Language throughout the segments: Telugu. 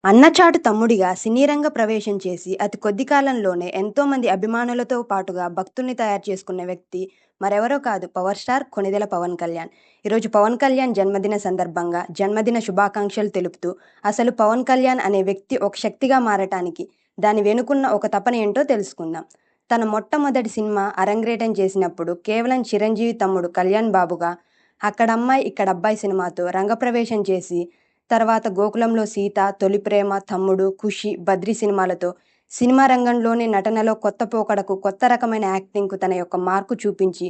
అన్నచాటు తమ్ముడిగా సినీ రంగ ప్రవేశం చేసి అతి కొద్ది కాలంలోనే ఎంతో మంది అభిమానులతో పాటుగా భక్తుల్ని తయారు చేసుకున్న వ్యక్తి మరెవరో కాదు, పవర్ స్టార్ కొణిదెల పవన్ కళ్యాణ్. ఈరోజు పవన్ కళ్యాణ్ జన్మదిన సందర్భంగా జన్మదిన శుభాకాంక్షలు తెలుపుతూ అసలు పవన్ కళ్యాణ్ అనే వ్యక్తి ఒక శక్తిగా మారటానికి దాని వెనుకున్న ఒక తపన ఏంటో తెలుసుకుందాం. తన మొట్టమొదటి సినిమా అరంగేటం చేసినప్పుడు కేవలం చిరంజీవి తమ్ముడు కళ్యాణ్ బాబుగా, అక్కడమ్మాయి ఇక్కడబ్బాయి సినిమాతో రంగప్రవేశం చేసి తర్వాత గోకులంలో సీత, తొలి ప్రేమ, తమ్ముడు, ఖుషి, బద్రి సినిమాలతో సినిమా రంగంలోని నటనలో కొత్త పోకడకు, కొత్త రకమైన యాక్టింగ్కు తన యొక్క మార్కు చూపించి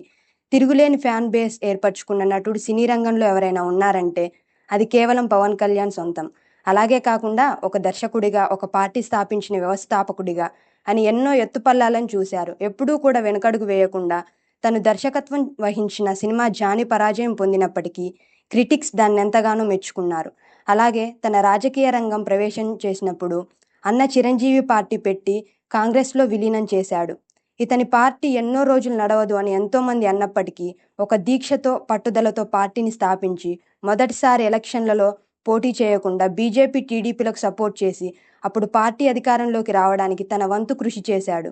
తిరుగులేని ఫ్యాన్ బేస్ ఏర్పరచుకున్న నటుడు సినీ రంగంలో ఎవరైనా ఉన్నారంటే అది కేవలం పవన్ కళ్యాణ్ సొంతం. అలాగే కాకుండా ఒక దర్శకుడిగా, ఒక పార్టీ స్థాపించిన వ్యవస్థాపకుడిగా అని ఎన్నో ఎత్తుపల్లాలను చూశారు. ఎప్పుడూ కూడా వెనుకడుగు వేయకుండా తను దర్శకత్వం వహించిన సినిమా జాని పరాజయం పొందినప్పటికీ క్రిటిక్స్ దాన్నెంతగానో మెచ్చుకున్నారు. అలాగే తన రాజకీయ రంగం ప్రవేశం చేసినప్పుడు అన్న చిరంజీవి పార్టీ పెట్టి కాంగ్రెస్లో విలీనం చేశాడు. ఇతని పార్టీ ఎన్నో రోజులు నడవదు అని ఎంతోమంది అన్నప్పటికీ ఒక దీక్షతో, పట్టుదలతో పార్టీని స్థాపించి మొదటిసారి ఎలక్షన్లలో పోటీ చేయకుండా బీజేపీ, టీడీపీలకు సపోర్ట్ చేసి అప్పుడు పార్టీ అధికారంలోకి రావడానికి తన వంతు కృషి చేశాడు.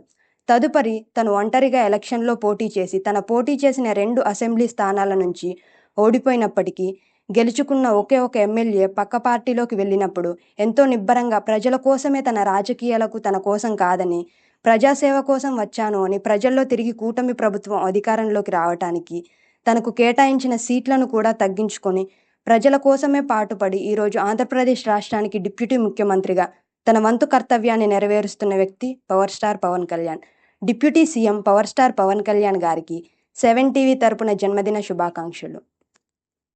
తదుపరి తను ఒంటరిగా ఎలక్షన్లో పోటీ చేసి తన పోటీ చేసిన 2 అసెంబ్లీ స్థానాల నుంచి ఓడిపోయినప్పటికీ గెలుచుకున్న ఒకే ఒక ఎమ్మెల్యే పక్క పార్టీలోకి వెళ్ళినప్పుడు ఎంతో నిబ్బరంగా ప్రజల కోసమే, తన రాజకీయాలకు తన కోసం కాదని, ప్రజాసేవ కోసం వచ్చాను అని ప్రజల్లో తిరిగి కూటమి ప్రభుత్వం అధికారంలోకి రావటానికి తనకు కేటాయించిన సీట్లను కూడా తగ్గించుకొని ప్రజల కోసమే పాటుపడి ఈరోజు ఆంధ్రప్రదేశ్ రాష్ట్రానికి డిప్యూటీ ముఖ్యమంత్రిగా తన వంతు కర్తవ్యాన్ని నెరవేరుస్తున్న వ్యక్తి power star Pawan Kalyan. Deputy CM power star Pawan Kalyan గారికి 7 టీవీ తరపున జన్మదిన శుభాకాంక్షలు.